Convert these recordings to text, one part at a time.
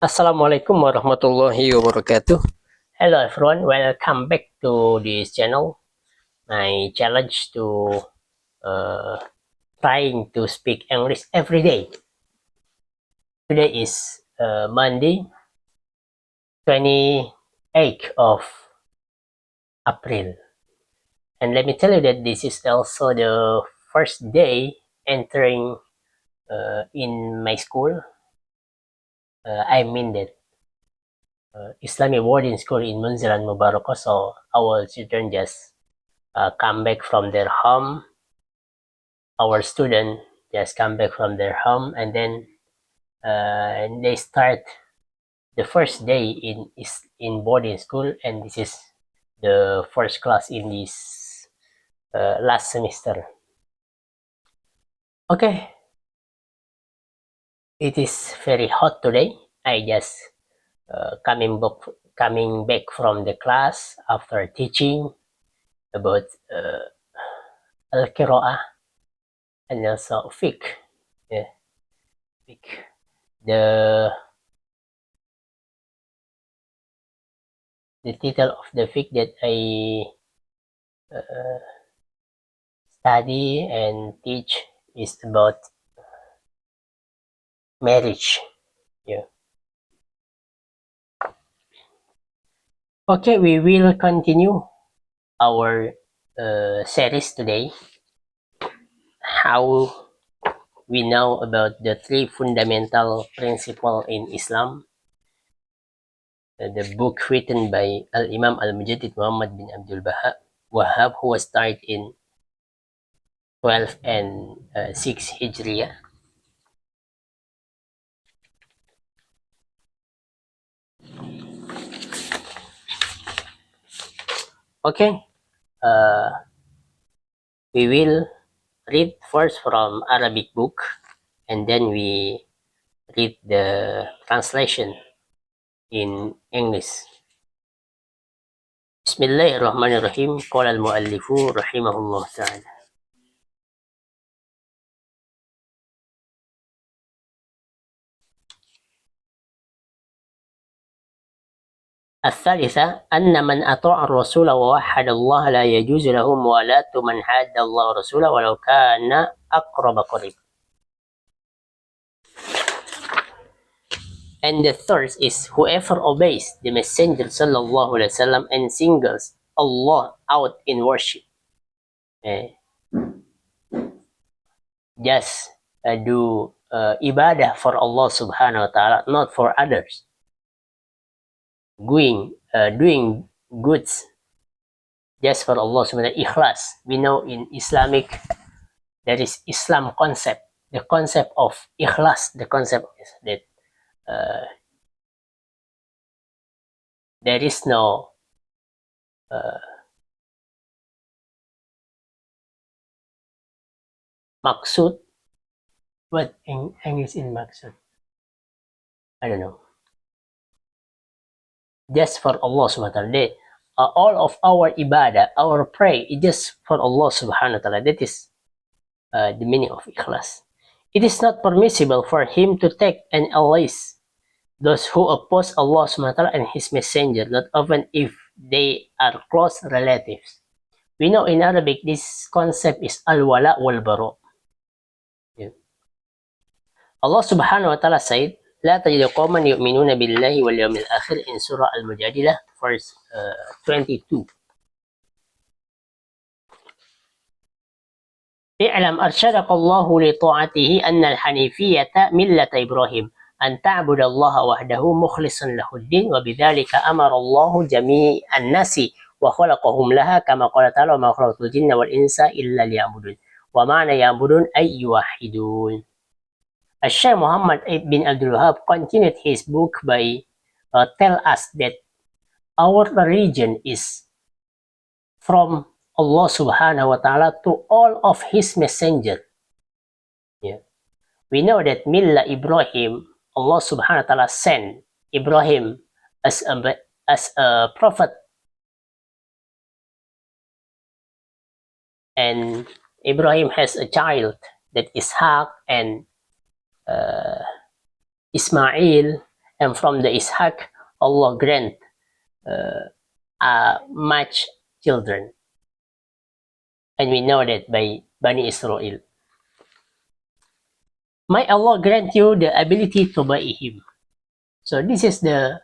Assalamualaikum warahmatullahi wabarakatuh. Hello everyone, welcome back to this channel. My challenge to uh, trying to speak English every day. Today is Monday, 28th of April. And let me tell you that this is also the first day entering in my school. I mean that Islamic boarding school in Munziran Mubarakah. So our children just come back from their home. Our student just come back from their home, and then they start the first day in boarding school, and this is the first class in this last semester. Okay, it is very hot today. I just coming back from the class after teaching about al-qira'ah and also fiqh. Yeah, fiqh. The title of the fiqh that I study and teach is about marriage. Yeah. Okay, we will continue our series today. How we know about the three fundamental principles in Islam. The book written by Al-Imam Al-Mujaddid Muhammad bin Abdul Wahhab, who was started in 12 and 6 Hijriah. Okay, we will read first from Arabic book, and then we read the translation in English. Bismillahirrahmanirrahim. Qala al-muallifu rahimahullah ta'ala. الثالثة أن من أطاع الرسول ووحد الله لا يجوز له موالاة من حاد الله ورسوله ولو كان أقرب قريب. And the third is whoever obeys the Messenger sallallahu alaihi wasallam and singles Allah out in worship. Just do ibadah for Allah subhanahu wa ta'ala, not for others. Doing goods just for Allah subhanahu wa ta'ala, ikhlas. We know in Islamic there is Islam concept, the concept of ikhlas, the concept is that there is no maksud. What in English in maksud? I don't know. Just for Allah subhanahu wa ta'ala. All of our ibadah, our pray, is just for Allah subhanahu wa ta'ala. That is the meaning of ikhlas. It is not permissible for him to take and allies those who oppose Allah subhanahu wa ta'ala and his messenger, not even if they are close relatives. We know in Arabic this concept is al-wala wal-bara. Yeah. Allah subhanahu wa ta'ala said, لا تجد قوما يؤمنون بالله واليوم الآخر in Surah Al-Mujadilah, verse 22. اعلم أرشدك الله لطاعته أن الحنيفية ملة إبراهيم أن تعبد الله وحده مخلصا له الدين وبذلك أمر الله جميع الناس وخلقهم لها كما قال تعالى وما خلقت الجن والإنس إلا ليعبدون ومعنى يعبدون أي يوحدون. Shaykh Muhammad bin Abdul Wahhab continued his book by tell us that our religion is from Allah subhanahu wa ta'ala to all of his messenger. Yeah. We know that Milla Ibrahim, Allah subhanahu wa ta'ala sent Ibrahim as a prophet, and Ibrahim has a child that is Ishaq and Ismail, and from the Ishaq, Allah grant much children. And we know that by Bani Israel. May Allah grant you the ability to obey Him. So this is the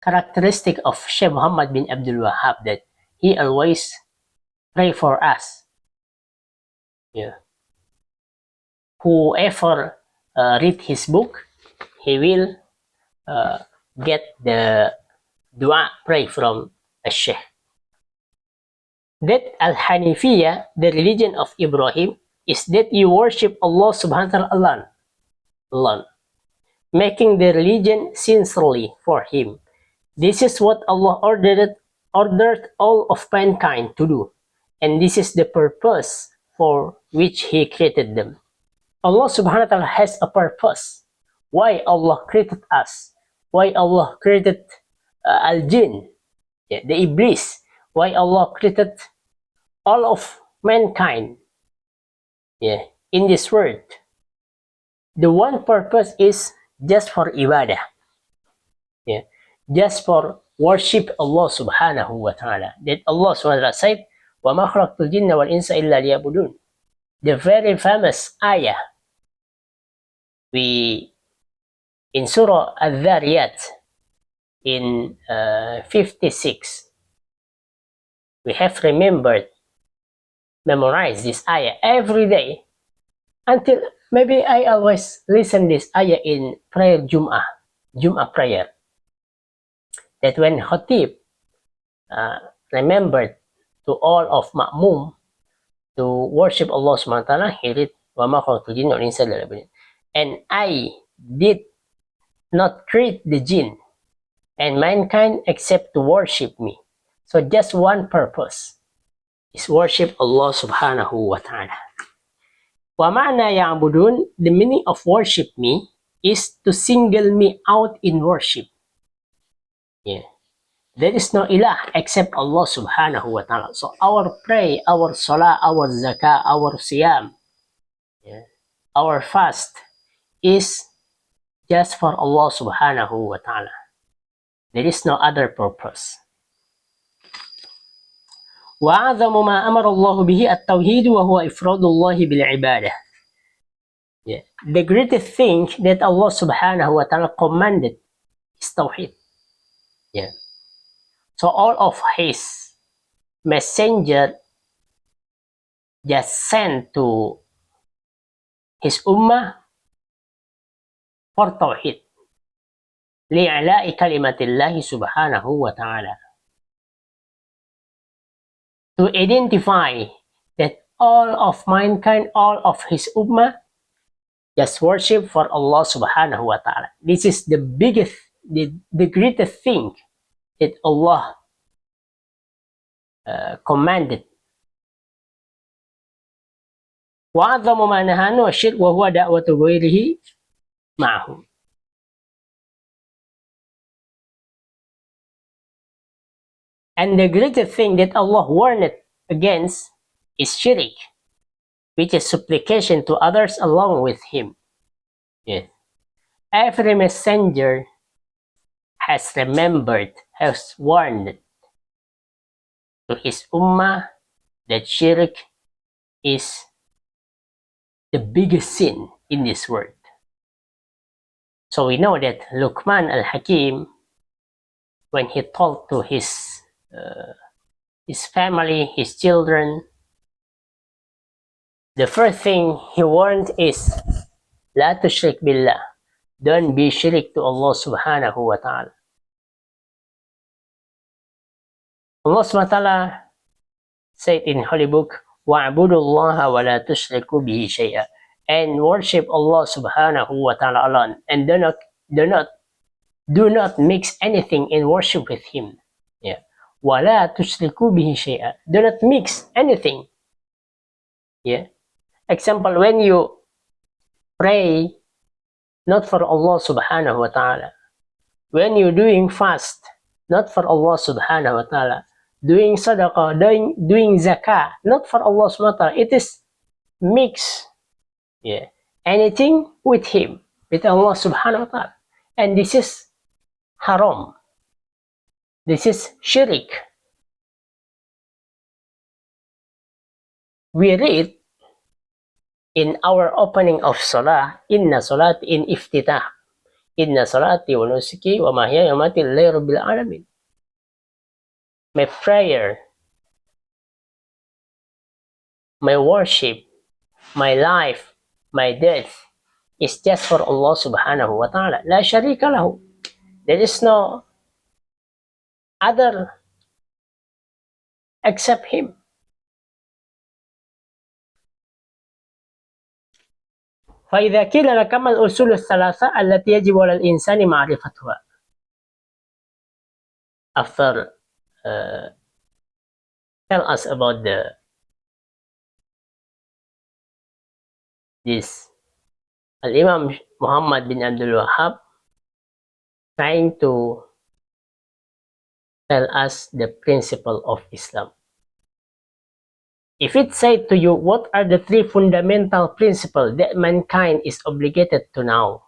characteristic of Sheikh Muhammad bin Abdul Wahab, that he always pray for us. Yeah. Whoever read his book, he will get the dua, pray from a Sheikh. That Al-Hanifiyah, the religion of Ibrahim, is that you worship Allah subhanahu wa ta'ala alone, making the religion sincerely for Him. This is what Allah ordered all of mankind to do, and this is the purpose for which He created them. Allah subhanahu wa ta'ala has a purpose. Why Allah created us? Why Allah created Al-Jinn, the Iblis? Why Allah created all of mankind in this world? The one purpose is just for ibadah. Just for worship Allah subhanahu wa ta'ala. That Allah subhanahu wa ta'ala said, وَمَا خَلَقْتُ الْجِنَّ وَالْإِنسَ إِلَّا لِيَعْبُدُونَ. The very famous ayah in Surah Al-Dhariyat in 56, we have memorized this ayah every day, until maybe I always listen this ayah in prayer Jum'ah prayer. That when Khatib remembered to all of Ma'mum to worship Allah subhanahu wa ta'ala, he read وَمَا خَلَقْتُ الْجِنَّ وَالْإِنسَ إِلَّا لِيَعْبُدُونَ. And I did not create the jinn and mankind except to worship me. So just one purpose is worship Allah subhanahu wa ta'ala. وَمَعْنَا يَعْبُدُونَ, the meaning of worship me is to single me out in worship. There is no ilah except Allah subhanahu wa ta'ala. So our pray, our salah, our zakah, our siyam, our fast is just for Allah subhanahu wa ta'ala. There is no other purpose. وَأَعْظَمُ مَا أَمَرَ اللَّهُ بِهِ التَّوْحِيدُ وَهُوَ إِفْرَادُ اللَّهِ بِالْعِبَادَةِ. The greatest thing that Allah subhanahu wa ta'ala commanded is tawheed. So all of His messenger just sent to His ummah for tawheed. لِعْلَاءِ كَلِمَةِ اللَّهِ سُبْحَانَهُ وَتَعَالَى. To identify that all of mankind, all of His ummah, just worship for Allah subhanahu wa ta'ala. This is the biggest, the greatest thing that Allah commanded. وَأَعْظَمُ مَا نَهَى عَنْهُ الشِّرْكُ وَهُوَ دَعْوَةُ غَيْرِهِ مَعَهُ. And the greatest thing that Allah warned against is shirk, which is supplication to others along with Him. Every messenger has remembered, has warned to his ummah that shirk is the biggest sin in this world. So we know that Luqman al-Hakim, when he talked to his family, his children, the first thing he warned is La tushrik billah. Don't be shirk to Allah subhanahu wa ta'ala. Allah subhanahu wa ta'ala said in Holy Book, وَاعْبُدُوا اللَّهَ وَلَا تُشْرِكُوا بِهِ شَيْئًا. And worship Allah subhanahu wa ta'ala alone. And do not mix anything in worship with Him. وَلَا تُشْرِكُوا بِهِ شَيْئًا. Do not mix anything. Example, when you pray not for Allah subhanahu wa ta'ala, when you're doing fast, not for Allah subhanahu wa ta'ala, doing sadaqah, doing zakah, not for Allah subhanahu wa ta'ala, it is mix anything with Him. with Allah subhanahu wa ta'ala. And this is haram. This is shirk. We read in our opening of salah, inna salat in iftitah, inna salati wa nusuki wa mahyaya wa mamati lillahi rabbil alamin. My prayer, my worship, my life, my death is just for Allah subhanahu wa ta'ala. La sharika lahu. There is no other except him. فإذا قيل لك ما الأصول الثلاثة التي يجب على الإنسان معرفتها. After tell us about this, Al-Imam Muhammad bin Abdul Wahhab trying to tell us the principle of Islam. If it said to you, what are the three fundamental principles that mankind is obligated to know?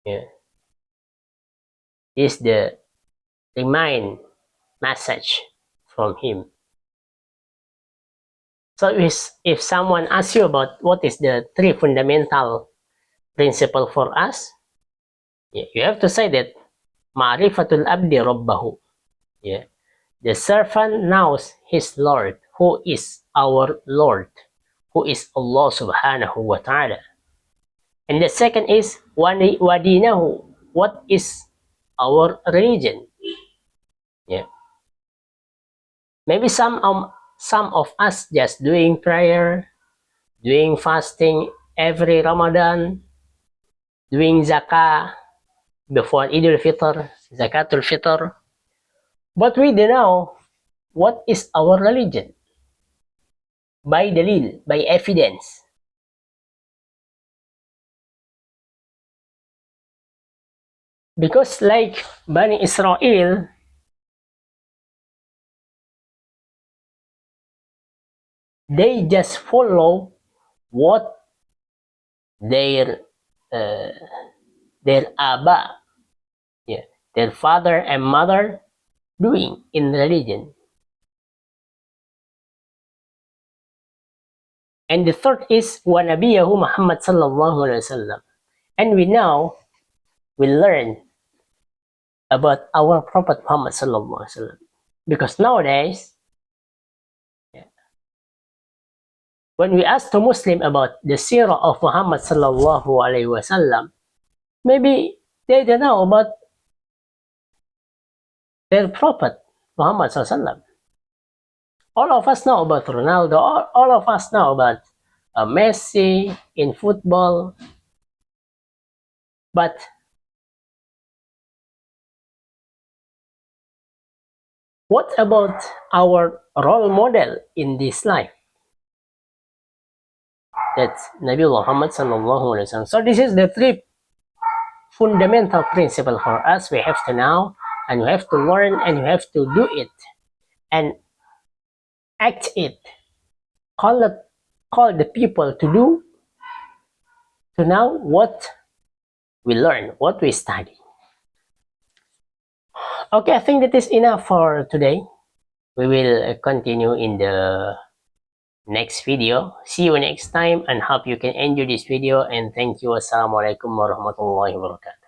Yeah. Is the main message from him. So if someone asks you about what is the three fundamental principle for us, you have to say that Ma'rifatul abdi rabbahu. Yeah. The servant knows his Lord, who is our Lord, who is Allah subhanahu wa ta'ala. And the second is wadinahu. What is our religion? Yeah. Maybe some of us just doing prayer, doing fasting every Ramadan, doing zakah before Idul Fitr, Zakatul Fitr. But we don't know what is our religion. By dalil, by evidence. Because like Bani Israel, they just follow what their Aba, yeah, their father and mother doing in religion. And the third is wa nabiyahu Muhammad sallallahu alaihi wasallam. And we learn about our Prophet Muhammad sallallahu alaihi wasallam. Because nowadays, when we ask the Muslim about the seerah of Muhammad sallallahu alaihi wasallam, maybe they don't know about their Prophet Muhammad sallallahu alaihi wasallam. All of us know about Ronaldo. All of us know about Messi in football. But what about our role model in this life? That's Nabi Muhammad sallallahu alaihi wasallam. So this is the three fundamental principle for us. We have to know, and we have to learn, and we have to do it, and act it. Call the people to do, to know what we learn, what we study. Okay, I think that is enough for today. We will continue in the next video. See you next time, and hope you can enjoy this video, and thank you. Assalamualaikum warahmatullahi wabarakatuh.